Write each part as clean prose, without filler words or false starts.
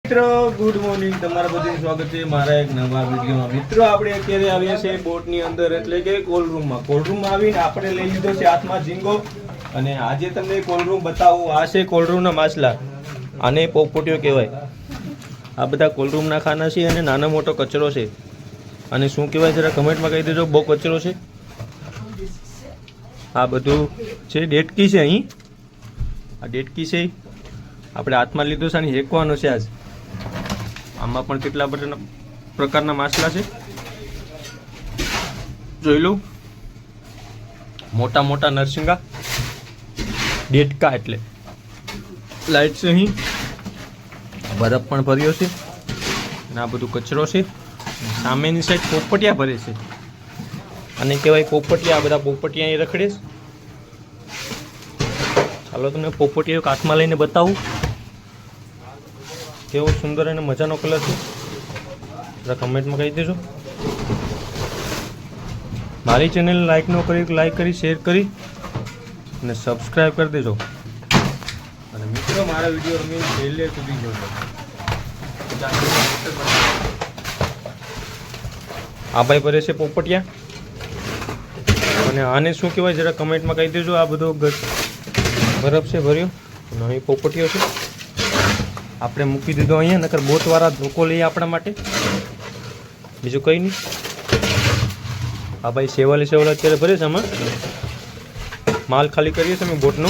મિત્રો good morning, તમારા બધાનું સ્વાગત છે મારા એક નવા વિડીયોમાં। મિત્રો આપણે અત્યારે આવ્યા છે બોટની અંદર, એટલે કે કોલ્ડ રૂમમાં આવીને આપણે લઈ લીધો છે હાથમાં ઝીંગો, અને આજે તમને કોલ્ડ રૂમ બતાવું। આ છે કોલ્ડ રૂમના માછલા, આને પોપટીઓ કહેવાય। આ બધા કોલ્ડ રૂમના ખાના છે અને નાનો મોટો કચરો છે। અને શું કહેવાય જરા કમેન્ટમાં કહી દેજો, બહુ કચરો છે। આ બધું છે ડેટકી છે, અહીં આ ડેટકી છે, આપણે હાથમાં લીધો છે અને હેકવાનો છે આજ। આમાં પણ કેટલા બધા પ્રકારના માછલા છે, જોઈ લો। મોટા મોટા નરસિંગા, ડેટકા એટલે લાઈટ છે। અહીં બરફ પણ ભર્યો છે અને આ બધું કચરો છે। સામેની સાઈડ પોપટિયા ભરે છે, અને કહેવાય પોપટિયા। આ બધા પોપટિયા અહીં રખડે છે। ચાલો તમને પોપટિયો હાથમાં લઈને બતાવું, કેવો સુંદર અને મજાનો કલર છે, જરા કમેન્ટમાં કહી દેજો। મારી ચેનલ લાઈક ન કરી, લાઈક કરી, શેર કરી અને સબસ્ક્રાઈબ કરી દેજો। અને મિત્રો મારા વિડીયો રમીને છેલ્લે સુધી જોજો। આ ભાઈ ભરે છે પોપટિયા, અને આને શું કહેવાય જરા કમેન્ટમાં કહી દેજો। આ બધો બરફ છે ભર્યો, અને અહીં પોપટીઓ છે। આપણે મૂકી દીધો અહીંયા, નકર બોટવાળા ધોકો લઈએ આપણા માટે, બીજું કંઈ નહીં। આ ભાઈ સેવાલે અત્યારે ભરે છે, આમાં માલ ખાલી કરીએ છીએ અમે બોટનો।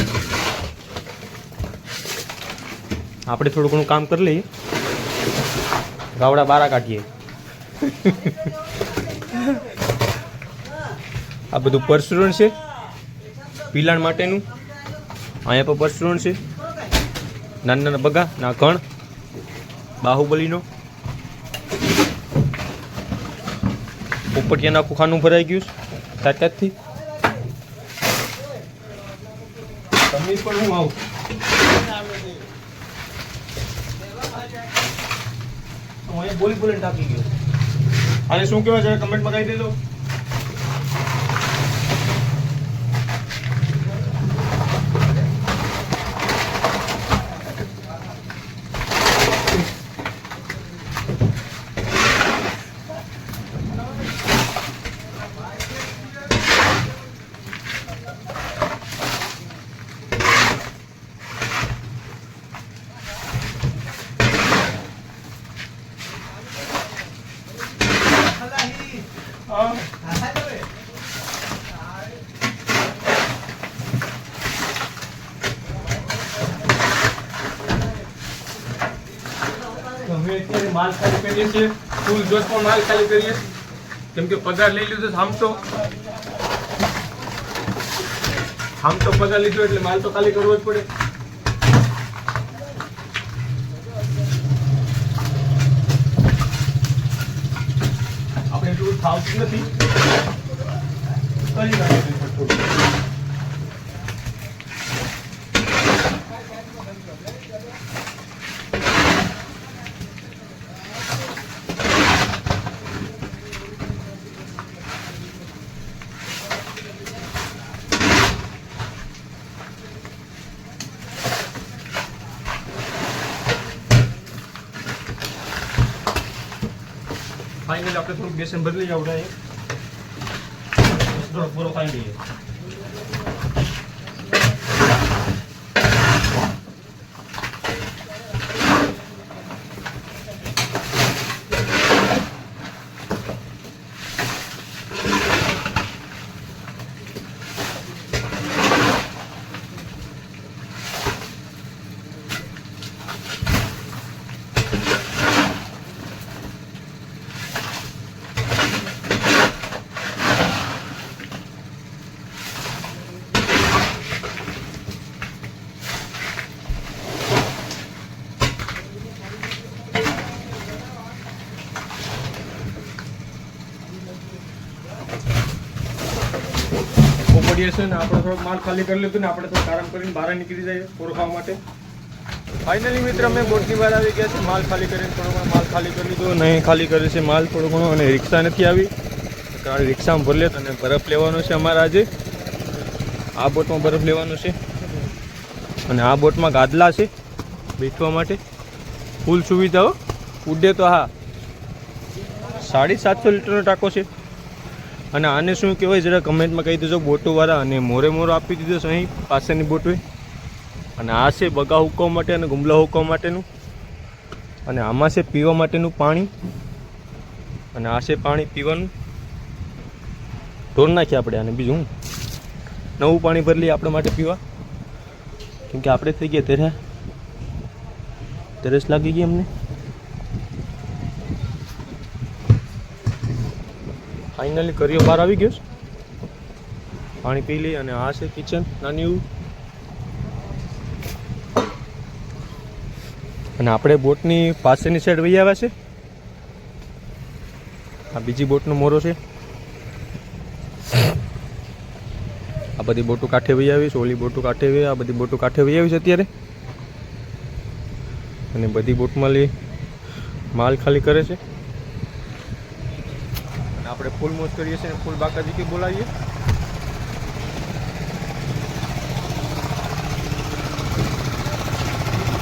આપણે થોડું ઘણું કામ કરી લઈએ, ગાવડા બારા કાઢીએ। આ બધું પરસુરણ છે પીલાણ માટેનું, અહીંયા પણ પરસુરણ છે। નાના નાના બગા ના કણ બાહુબલીનો, પોપટિયાનું આખું ખાનું ભરાઈ ગયું તાકાતથી। તમે પણ હું આવું, અહીંયા બોલી બોલીને ટાંકી ગયો। આને શું કહેવાય જરા કમેન્ટમાં કહી દેજો। અમે અત્યારે માલ ખાલી કરીએ છીએ, ફૂલ જોશમાં માલ ખાલી કરીએ, કેમ કે પગાર લઈ લીધો। આમ તો પગાર લીધો એટલે માલ તો ખાલી કરવો જ પડે। આપણે એટલું ખાવતું નથી, કરી નાખીએ થોડું। फाइनली આપણે થોડું બેસન બદલી આવડે, થોડો પૂરો ખાઈ લઈએ। પોપટીએ છે ને આપણે થોડોક માલ ખાલી કરી લીધું ને આપણે થોડુંક આરામ કરીને બહાર નીકળી જઈએ પૂરો ખાવા માટે। ફાઇનલી મિત્ર અમે બોટની બહાર આવી ગયા છે, માલ ખાલી કરીને થોડો ઘણો માલ ખાલી કરી લીધો, નહીં ખાલી કરે છે માલ થોડો ઘણો, અને રિક્ષા નથી આવી, કારણ રિક્ષામાં ભરી લે। અને બરફ લેવાનો છે અમારે આજે, આ બોટમાં બરફ લેવાનો છે, અને આ બોટમાં ગાદલા છે બેઠવા માટે। ફૂલ સુવિધાઓ ઉડે તો હા 750 લીટરનો ટાંકો છે. અને આને શું કહેવાય જરા કમેન્ટમાં કહી દેજો બોટોવાળા. અને મોરે મોરો આપી દીધો છે અહીં પાસેની બોટોએ. અને આ છે બગા હુકવા માટે અને ગુમલા હુકવા માટેનું. અને આમાં છે પીવા માટેનું પાણી. અને આ છે પાણી પીવાનું. ઢોર નાખીએ આપણે આને. બીજું હું નવું પાણી ભરી લઈએ આપણા માટે પીવા, કેમકે આપણે થઈ ગયા તરસ લાગી ગઈ અમને. ફાઇનલી કરીઓ બહાર આવી ગયો છે. પાણી પી લઈએ. અને આ છે કિચન નાની એવું. અને આપણે બોટની પાસેની સાઈડ વહી આવ્યા છે. આ બીજી બોટનો મોરો છે. આ બધી બોટો કાંઠે વહી આવી છે. ઓલી બોટો કાંઠે વહી, આ બધી બોટો કાંઠે વહી આવી છે અત્યારે. અને બધી બોટમાં માલ ખાલી કરે છે. અને આપણે ફૂલ મોજ કરીએ છીએ. ફૂલ બાકાજી કે બોલાવીએ.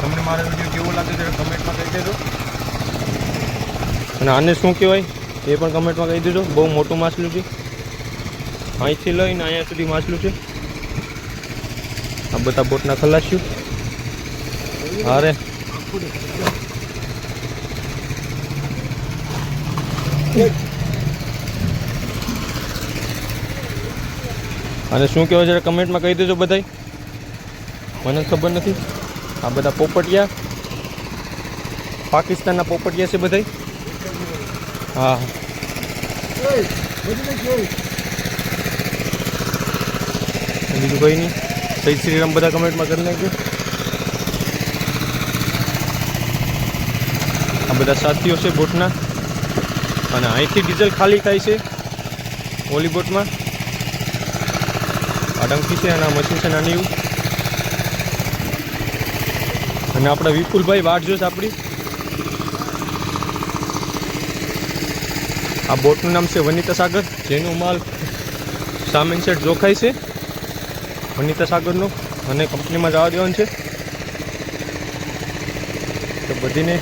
તમને મારો વિડીયો કેવો લાગે છે કમેન્ટમાં કહી દેજો. અને આને શું કહેવાય એ પણ કમેન્ટમાં કહી દેજો. બહુ મોટું માછલું છે. અહીંથી લઈને અહીંયા સુધી માછલું છે. આ બધા બોટના ખલાસ્યું. અરે અને શું કહેવાય જરા કમેન્ટમાં કહી દેજો બધાય. મને ખબર નથી. આ બધા પોપટિયા પાકિસ્તાનના પોપટિયા છે બધાય. હા બીજું કંઈ નહીં. જય શ્રી રામ બધા કમેન્ટમાં કરી નાખજો. આ બધા સાથીઓ છે બોટના. અને અહીંથી ડીઝલ ખાલી થાય છે ઓલી બોટમાં. આ ડંકી છે અને આ મશીન છે નાની એવું. અને આપણા વિપુલભાઈ વાટ જોશે આપણી. આ બોટનું નામ છે વનિતા સાગર, જેનો માલ સામેન સેટ જોખાય છે વનિતા સાગરનો. અને કંપનીમાં જવા દેવાનું છે. તો બધીને